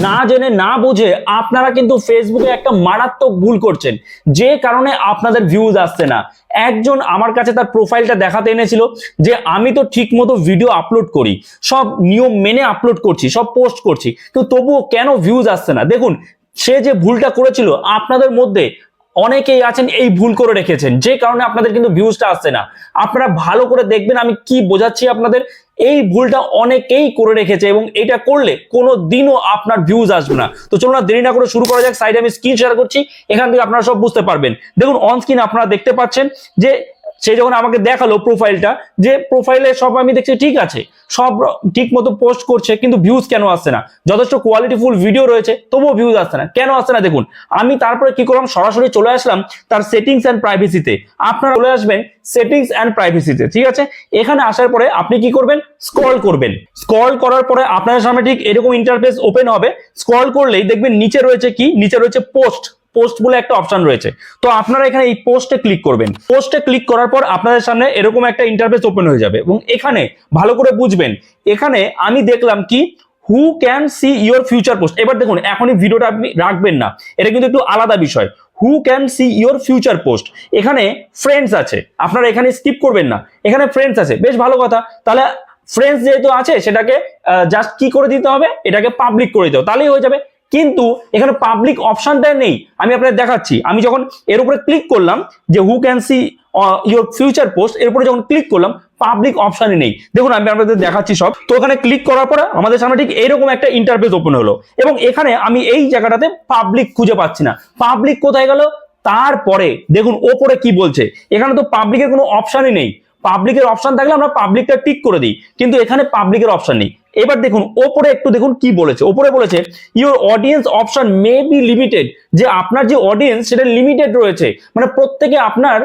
না জেনে না বুঝে আপনারা কিন্তু ফেসবুকে একটা মারাত্মক ভুল করছেন, যে কারণে আপনাদের ভিউজ আসছে না। একজন আমার কাছে তার প্রোফাইলটা দেখাতে এনেছিল যে আমি তো ঠিক মতো ভিডিও আপলোড করি, সব নিয়ম মেনে আপলোড করছি, সব পোস্ট করছি, কিন্তু তবুও কেন ভিউজ আসছে না। দেখুন, সে যে ভুলটা করেছিল, আপনাদের মধ্যে অনেকেই আছেন এই ভুল করে রেখেছেন, যে কারণে আপনাদের কিন্তু ভিউজটা আসছে না। আপনারা ভালো করে দেখবেন আমি কি বোঝাচ্ছি আপনাদের। এই ভুলটা অনেকেই করে রেখেছে এবং এটা করলে কোনো দিনও আপনার ভিউজ আসবে না। তো চলুন না দেরি না করে শুরু করা যাক। সাইডে আমি স্ক্রিন শেয়ার করছি, এখান থেকে আপনারা সব বুঝতে পারবেন। দেখুন অন স্ক্রিন আপনারা দেখতে পাচ্ছেন যে সে যখন আমাকে দেখালো প্রোফাইলটা, যে প্রোফাইলে সব আমি দেখছি ঠিক আছে, সব ঠিক মতো পোস্ট করছে, কিন্তু ভিউজ কেন আসছে না? যথেষ্ট কোয়ালিটিফুল ভিডিও রয়েছে, তবুও ভিউজ আসছে না। কেন আসছে না দেখুন। আমি তারপরে কি করলাম, সরাসরি চলে আসলাম তার সেটিংস এন্ড প্রাইভেসিতে। আপনারা চলে আসবেন সেটিংস এন্ড প্রাইভেসিতে, ঠিক আছে। এখানে আসার পরে আপনি কি করবেন, স্ক্রল করবেন। স্ক্রল করার পরে আপনার সামনে ঠিক এরকম ইন্টারফেস ওপেন হবে। স্ক্রল করলেই দেখবেন নিচে রয়েছে কি, নিচে রয়েছে পোস্ট। পোস্ট বলে একটা অপশন রয়েছে, তো আপনারা এখানে এই পোস্টে ক্লিক করবেন। পোস্টে ক্লিক করার পর আপনাদের সামনে এরকম একটা ইন্টারফেস ওপেন হয়ে যাবে এবং এখানে ভালো করে বুঝবেন। এখানে আমি দেখলাম কি, who can see your future post. এবার দেখুন, এখনই ভিডিওটা আপনি রাখবেন না, এটা কিন্তু একটু আলাদা বিষয়। Who can see your future post, এখানে ফ্রেন্ডস আছে, আপনারা এখানে স্কিপ করবেন না। এখানে ফ্রেন্ডস আছে, বেশ ভালো কথা। তাহলে ফ্রেন্ডস যেহেতু আছে, সেটাকে জাস্ট কি করে দিতে হবে, এটাকে পাবলিক করে দিতে হবে, তাহলেই হয়ে যাবে। কিন্তু এখানে পাবলিক অপশনটা নেই, আমি আপনাদের দেখাচ্ছি। আমি যখন এর উপরে ক্লিক করলাম যে who can see your future post, এর উপরে যখন ক্লিক করলাম, পাবলিক অপশনই নেই। দেখুন আমি আপনাদের দেখাচ্ছি সব। তো ওখানে ক্লিক করার পরে আমাদের সামনে ঠিক এইরকম একটা ইন্টারফেস ওপেন হলো এবং এখানে আমি এই জায়গাটাতে পাবলিক খুঁজে পাচ্ছি না। পাবলিক কোথায় গেল? তারপরে দেখুন ওপরে কি বলছে, এখানে তো পাবলিকের কোনো অপশনই নেই। পাবলিকের অপশন থাকলে আমরা পাবলিকটা টিক করে দিই, কিন্তু এখানে পাবলিকের অপশন নেই। এবার দেখুন ওপরে একটু দেখুন কি বলেছে। ওপরে বলেছে your audience option may be limited, যে আপনার যে অডিয়েন্স সেটা লিমিটেড রয়েছে, মানে প্রত্যেকে আপনার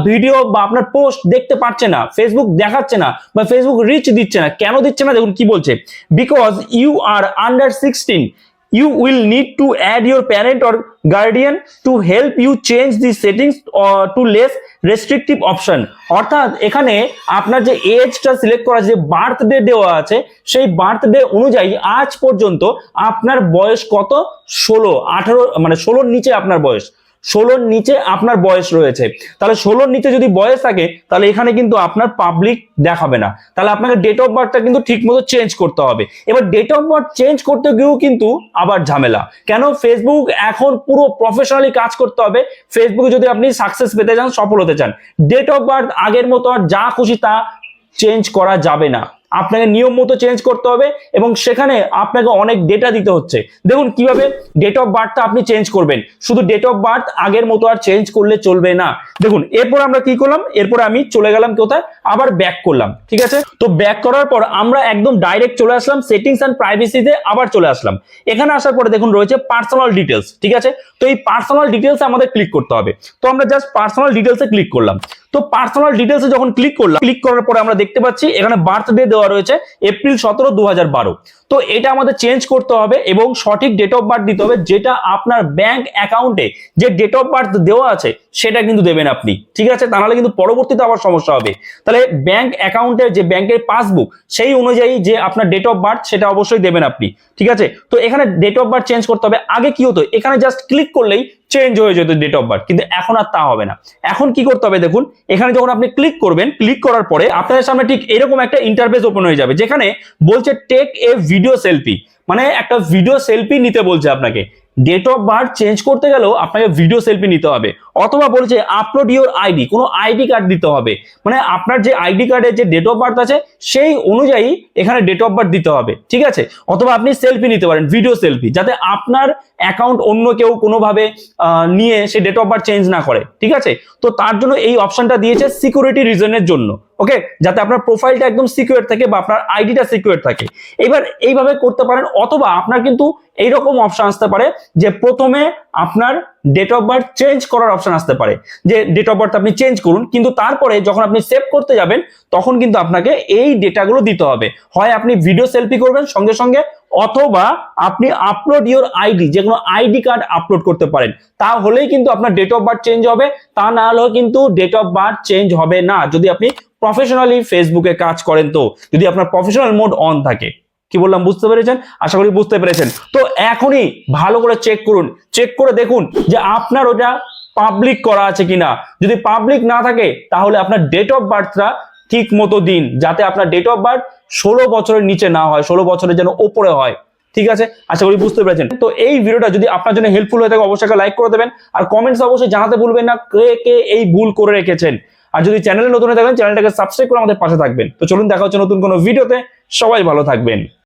ভিডিও বা আপনার পোস্ট দেখতে পাচ্ছে না, ফেসবুক দেখাচ্ছে না বা ফেসবুক রিচ দিচ্ছে না। কেন দিচ্ছে না দেখুন কি বলছে, because you are under 16, you will need to add your parent or guardian to help you change the settings to less restrictive option। অর্থাৎ এখানে আপনার যে এজটা সিলেক্ট করা, যে বার্থডে দেওয়া আছে, সেই বার্থডে অনুযায়ী আজ পর্যন্ত আপনার বয়স কত, 16, 18, মানে 16-র নিচে আপনার বয়স, 16-র নিচে আপনার বয়স রয়েছে। তাহলে 16-র নিচে যদি বয়স থাকে, তাহলে এখানে কিন্তু আপনার পাবলিক দেখাবে না। তাহলে আপনাকে ডেট অফ বার্থটা কিন্তু ঠিক মতো চেঞ্জ করতে হবে। এবার ডেট অফ বার্থ চেঞ্জ করতে গিয়েও কিন্তু আবার ঝামেলা। কেন? ফেসবুক এখন পুরো প্রফেশনালি কাজ করতে হবে। ফেসবুকে যদি আপনি সাকসেস পেতে চান, সফল হতে চান, ডেট অফ বার্থ আগের মতো আর যা খুশি তা চেঞ্জ করা যাবে না। আপনাকে নিয়ম মতো চেঞ্জ করতে হবে এবং সেখানে আপনাকে অনেক ডেটা দিতে হচ্ছে। দেখুন কিভাবে ডেট অফ বার্থটা আপনি চেঞ্জ করবেন। শুধু ডেট অফ বার্থ আগের মতো আর চেঞ্জ করলে চলবে না। দেখুন এরপর আমরা কি করলাম, এরপর আমি চলে গেলাম কোথায়, আবার ব্যাক করলাম, ঠিক আছে। তো ব্যাক করার পর আমরা একদম ডাইরেক্ট চলে আসলাম সেটিংস এন্ড প্রাইভেসিতে, আবার চলে আসলাম। এখানে আসার পরে দেখুন রয়েছে পার্সোনাল ডিটেলস, ঠিক আছে। তো এই পার্সোনাল ডিটেলসে আমাদের ক্লিক করতে হবে। তো আমরা জাস্ট পার্সোনাল ডিটেলসে ক্লিক করলাম। তো পার্সোনাল ডিটেলসে যখন ক্লিক করলাম, ক্লিক করার পরে আমরা দেখতে পাচ্ছি এখানে বার্থডে দেওয়া রয়েছে এপ্রিল 17, 2012। তো এটা আমাদের চেঞ্জ করতে হবে এবং সঠিক ডেট অফ বার্থ দিতে হবে, যেটা আপনার ব্যাংক অ্যাকাউন্টে যে ডেট অফ বার্থ দেওয়া আছে সেটা কিন্তু দেবেন আপনি, ঠিক আছে। তাহলে কিন্তু পরবর্তীতে আবার সমস্যা হবে। তাহলে ব্যাংক অ্যাকাউন্টের যে ব্যাংকের পাসবুক, সেই অনুযায়ী যে আপনার ডেট অফ বার্থ সেটা অবশ্যই দেবেন আপনি, ঠিক আছে। তো এখানে ডেট অফ বার্থ চেঞ্জ করতে হবে। আগে কি হতো, এখানে জাস্ট ক্লিক করলেই চেঞ্জ হয়ে যেত ডেট অফ বার্থ, কিন্তু এখন আর তা হবে না। এখন কি করতে হবে দেখুন, এখানে যখন আপনি ক্লিক করবেন, ক্লিক করার পরে আপনাদের সামনে ঠিক এরকম একটা ইন্টারফেস ওপেন হয়ে যাবে, যেখানে বলছে টেক এ ভিডিও সেলফি, মানে একটা ভিডিও সেলফি নিতে বলছে আপনাকে। ডেট অফ বার্থ চেঞ্জ করতে গেলেও আপনাকে ভিডিও সেলফি নিতে হবে, অথবা বলছে আপলোড ইউর আইডি, কোনো আইডি কার্ড দিতে হবে, মানে আপনার যে আইডি কার্ডে যে ডেট অফ বার্থ আছে সেই অনুযায়ী এখানে ডেট অফ বার্থ দিতে হবে, ঠিক আছে। অথবা আপনি সেলফি নিতে পারেন, ভিডিও সেলফি, যাতে আপনার অ্যাকাউন্ট অন্য কেউ কোনোভাবে নিয়ে সে ডেট অফ বার্থ চেঞ্জ না করে, ঠিক আছে। তো তার জন্য এই অপশনটা দিয়েছে সিকিউরিটি রিজনের জন্য, ওকে, যাতে আপনার প্রোফাইলটা একদম সিকিউর থাকে বা আপনার আইডিটা সিকিউর থাকে। এবার এইভাবে করতে পারেন, অথবা আপনার কিন্তু এইরকম অপশন আসতে পারে যে প্রথমে আপনার ডেট অফ বার্থ চেঞ্জ করার অপশন আসতে পারে, যে ডেট অফ বার্থ আপনি চেঞ্জ করুন, কিন্তু তারপরে যখন আপনি সেভ করতে যাবেন তখন কিন্তু আপনাকে এই ডেটাগুলো দিতে হবে। হয় আপনি ভিডিও সেলফি করবেন সঙ্গে সঙ্গে, অথবা আপনি আপলোড ইউর আইডি, যে কোনো আইডি কার্ড আপলোড করতে পারেন, তাহলেই কিন্তু আপনার ডেট অফ বার্থ চেঞ্জ হবে। তা না হলেও কিন্তু ডেট অফ বার্থ চেঞ্জ হবে না, যদি আপনি প্রফেশনালি ফেসবুকে কাজ করেন, তো যদি আপনার প্রফেশনাল মোড অন থাকে। কি বললাম বুঝতে পেরেছেন? আশা করি বুঝতে পেরেছেন। তো এখনই ভালো করে চেক করুন, চেক করে দেখুন যে আপনার ওটা পাবলিক করা আছে কিনা। যদি পাবলিক না থাকে তাহলে আপনার ডেট অফ বার্থটা ঠিক মতো দিন, যাতে আপনার ডেট অফ বার্থ 16 বছরের নিচে না হয়, 16 বছরের যেন ওপরে হয়। ঠিক আছে, আশা করি বুঝতে পেরেছেন। তো এই ভিডিওটা যদি আপনার জন্য হেল্পফুল হয়ে থাকে অবশ্যই লাইক করে দেবেন, আর কমেন্টস অবশ্যই জানাতে ভুলবেন না কে কে এই ভুল করে রেখেছেন। আর যদি চ্যানেলে নতুন হয়ে থাকেন চ্যানেলটাকে সাবস্ক্রাইব করে আমাদের পাশে থাকবেন। তো চলুন দেখা হচ্ছে নতুন কোনো ভিডিওতে, সবাই ভালো থাকবেন।